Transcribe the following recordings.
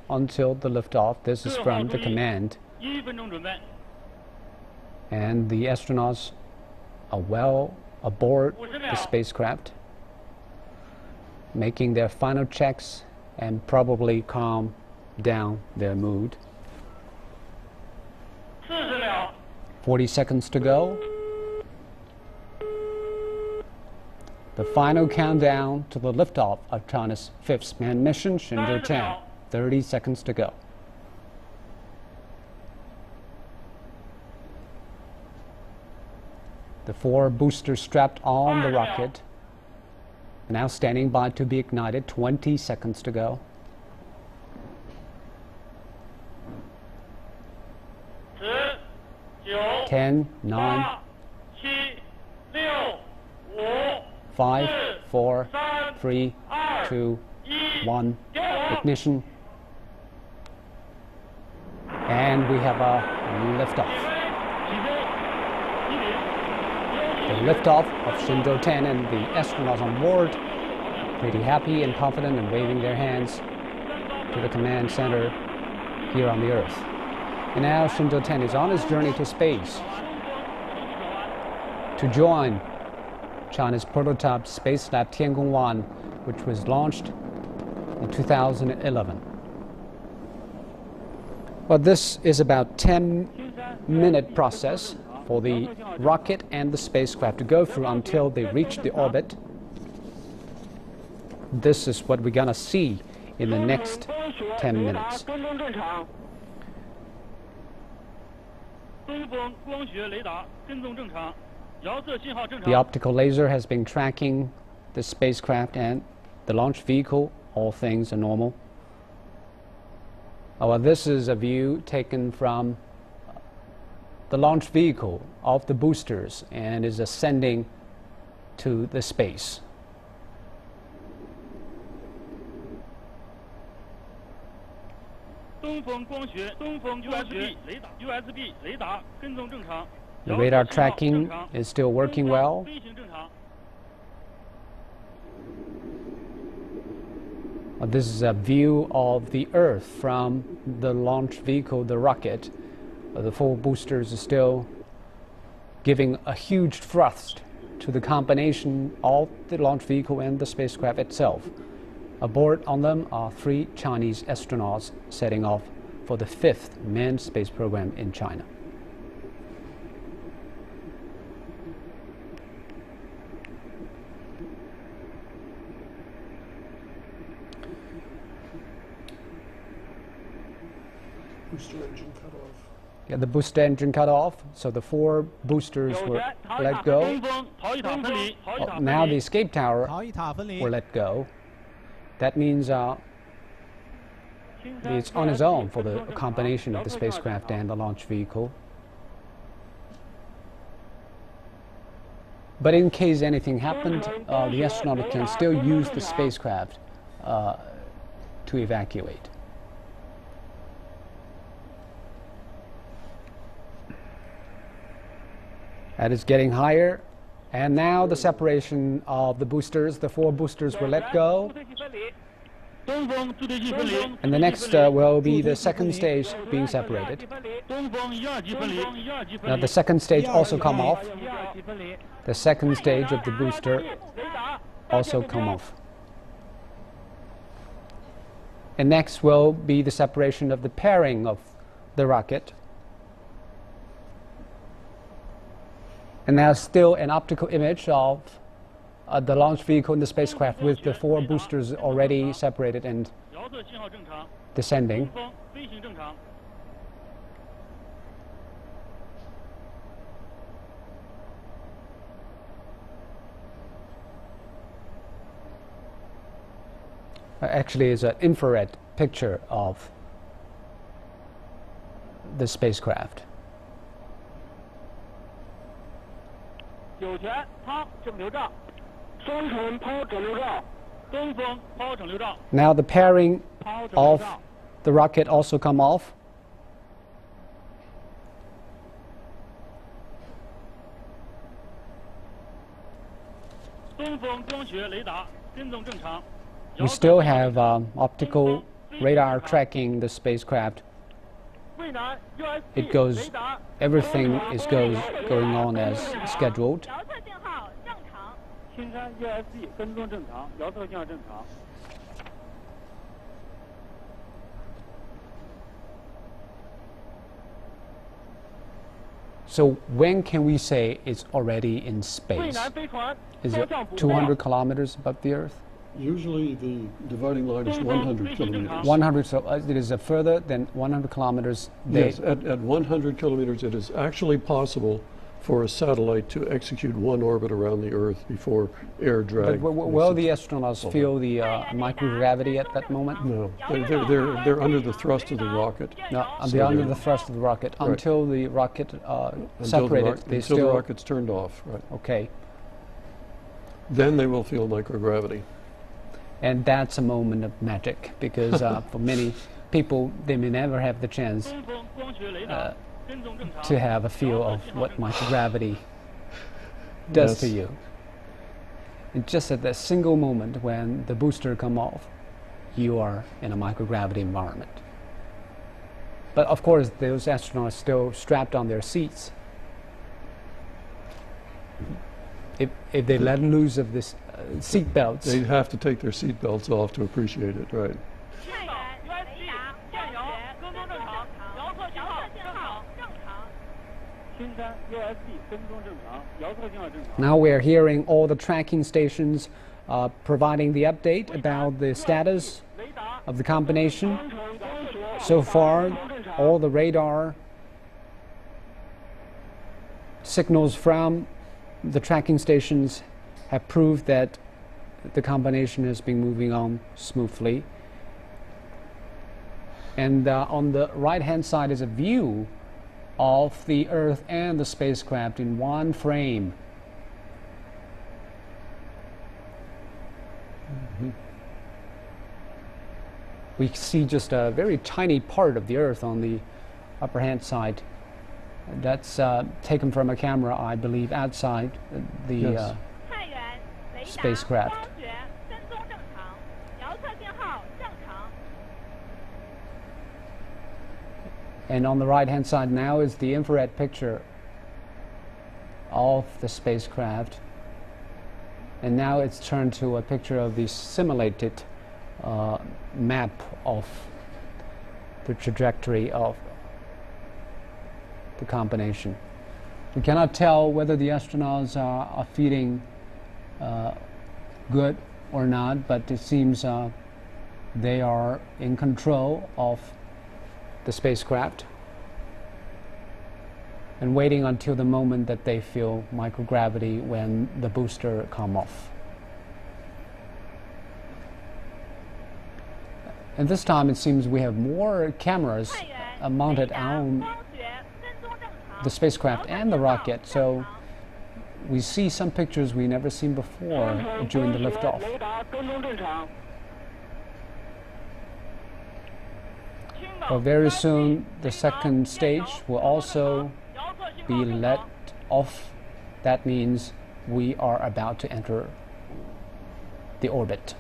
until the liftoff. This is from the command. And the astronauts are well aboard the spacecraft, making their final checks and probably calm down their mood. 40 seconds to go. The final countdown to the liftoff of China's fifth manned mission, Shenzhou 10. 30 seconds to go. The 4 boosters strapped on the rocket are now standing by to be ignited. 20 seconds to go. 10, 9, 5, 4, 3, 2, 1, ignition. And we have a liftoff. The liftoff of Shenzhou 10, and the astronauts on board pretty happy and confident and waving their hands to the command center here on the Earth. And now Shenzhou 10 is on its journey to space to join China's prototype space lab Tiangong 1, which was launched in 2011. Well, this is about 10-minute process for the rocket and the spacecraft to go through until they reach the orbit. This is what we're gonna see in the next 10 minutes. The optical laser has been tracking the spacecraft and the launch vehicle. All things are normal. Well, this is a view taken from the launch vehicle of the boosters and is ascending to the space. The radar tracking is still working well. This is a view of the Earth from the launch vehicle, the rocket. The 4 boosters are still giving a huge thrust to the combination of the launch vehicle and the spacecraft itself. Aboard on them are 3 Chinese astronauts setting off for the 5th manned space program in China. Booster engine cut off. Yeah, the booster engine cut off, so the 4 boosters were let go. Oh, now the escape tower were let go. That means it's on its own for the combination of the spacecraft and the launch vehicle. But in case anything happened, the astronaut can still use the spacecraft to evacuate. That is getting higher, and now the separation of the boosters. The 4 boosters were let go, and the next will be the second stage being separated. Now the second stage also come off. The second stage of the booster also come off. And next will be the separation of the pairing of the rocket. And now still an optical image of the launch vehicle and the spacecraft with the 4 boosters already separated and descending. Actually, it's an infrared picture of the spacecraft. Now the pairing of the rocket also come off. We still have optical radar tracking the spacecraft. It goes, everything is going on as scheduled. So when can we say it's already in space? Is it 200 kilometers above the Earth? Usually the dividing line is 100 kilometers. 100, so it is further than 100 kilometers. Yes, at 100 kilometers it is actually possible for a satellite to execute one orbit around the Earth before air drag. But will the astronauts feel the microgravity at that moment? No, they're under the thrust of the rocket. No, they're under the thrust of the rocket until the rocket separated. Until the rocket's turned off, right. Okay. Then they will feel microgravity. And that's a moment of magic, because for many people, they may never have the chance to have a feel of what microgravity does to you. And just at that single moment when the booster comes off, you are in a microgravity environment. But of course, those astronauts are still strapped on their seats. If they let loose of this seat belts, they'd have to take their seat belts off to appreciate it, right? Now we're hearing all the tracking stations providing the update about the status of the combination. So far, all the radar signals from the tracking stations have proved that the combination has been moving on smoothly. And on the right-hand side is a view of the Earth and the spacecraft in one frame. We see just a very tiny part of the Earth on the upper hand side. That's taken from a camera, I believe, outside the spacecraft. And on the right-hand side now is the infrared picture of the spacecraft. And now it's turned to a picture of the simulated map of the trajectory of the combination. We cannot tell whether the astronauts are feeling good or not, but it seems they are in control of the spacecraft and waiting until the moment that they feel microgravity when the booster comes off. And this time it seems we have more cameras mounted on the spacecraft and the rocket, so we see some pictures we never seen before during the liftoff. Well, very soon the second stage will also be let off. That means we are about to enter the orbit.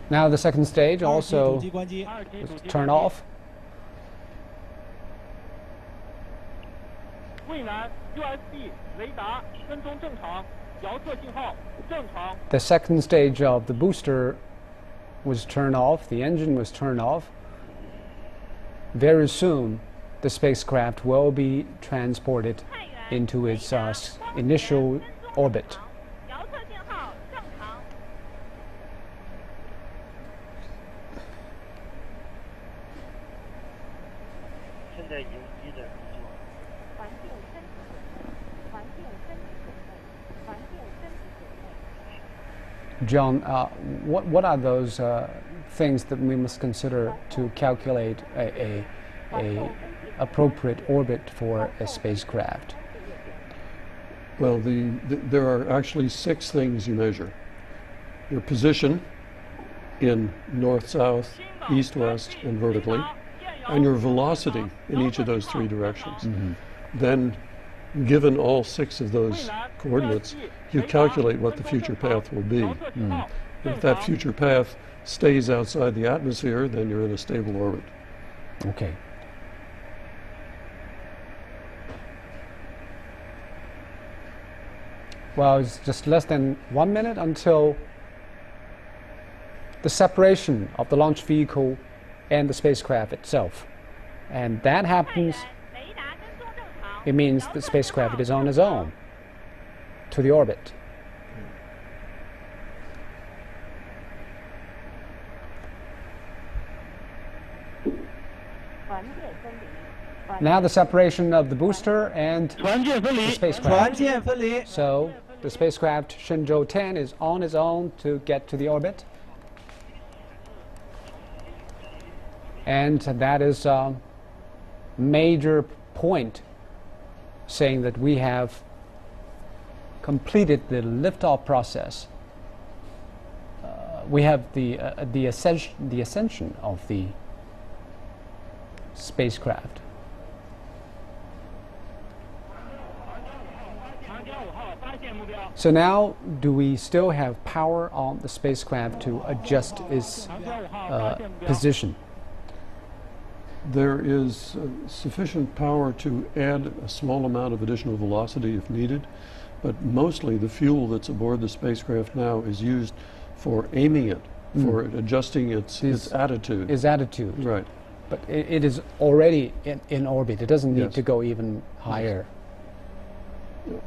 Now the second stage also turn off. The second stage of the booster was turned off, the engine was turned off. Very soon the spacecraft will be transported into its initial orbit. John, what are those things that we must consider to calculate a appropriate orbit for a spacecraft? Well, there are actually 6 things you measure. Your position in north-south, east-west, and vertically, and your velocity in each of those 3 directions. Then given all 6 of those coordinates, you calculate what the future path will be. If that future path stays outside the atmosphere, then you're in a stable orbit. Okay. Well, it's just less than 1 minute until the separation of the launch vehicle and the spacecraft itself. And that happens, it means the spacecraft is on its own to the orbit. Now the separation of the booster and the spacecraft. So the spacecraft Shenzhou 10 is on its own to get to the orbit. And that is a major point saying that we have completed the liftoff process. We have the ascension of the spacecraft. So now, do we still have power on the spacecraft to adjust its position? There is sufficient power to add a small amount of additional velocity if needed, but mostly the fuel that's aboard the spacecraft now is used for aiming it, for adjusting its attitude. Its attitude. Right. But it is already in orbit. It doesn't need Yes. to go even higher.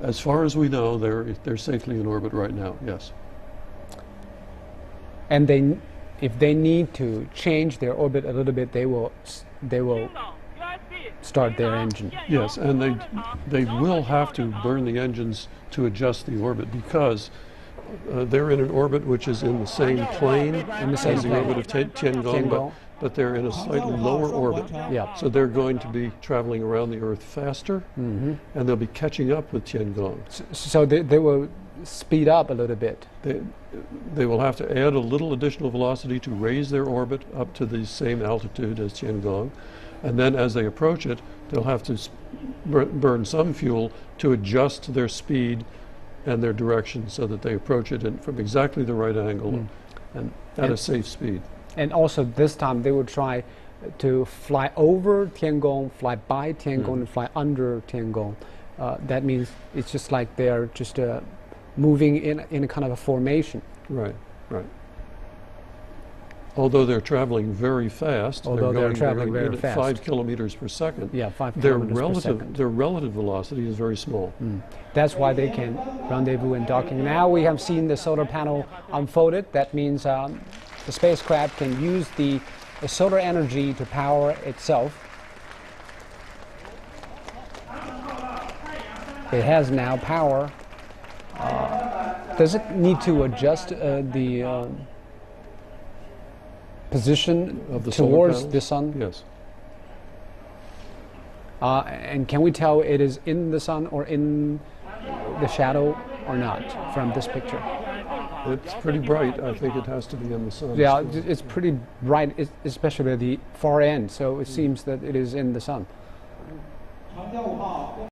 As far as we know, they're safely in orbit right now, yes. And if they need to change their orbit a little bit, they will start their engine. Yes, and they will have to burn the engines to adjust the orbit because they're in an orbit which is in the same plane as the orbit of Tiangong, but they're in a slightly lower orbit. Yeah. So they're going to be traveling around the Earth faster, and they'll be catching up with Tiangong. So they will speed up a little bit. They will have to add a little additional velocity to raise their orbit up to the same altitude as Tiangong, and then as they approach it, they'll have to burn some fuel to adjust their speed and their direction so that they approach it from exactly the right angle and at a safe speed. And also this time they will try to fly over Tiangong, fly by Tiangong, and fly under Tiangong. That means it's just like they're just moving in a kind of a formation. Right, right. Although they're traveling very fast, they're traveling very fast. 5 kilometers per second. Yeah, 5 kilometers per second. Their relative velocity is very small. That's why they can rendezvous and docking. Now we have seen the solar panel unfolded. That means the spacecraft can use the solar energy to power itself. It has now power. Does it need to adjust the position of the towards the sun? Yes. And can we tell it is in the sun or in the shadow or not from this picture? It's pretty bright. I think it has to be in the sun. Yeah, it's pretty bright, especially at the far end, so it seems that it is in the sun.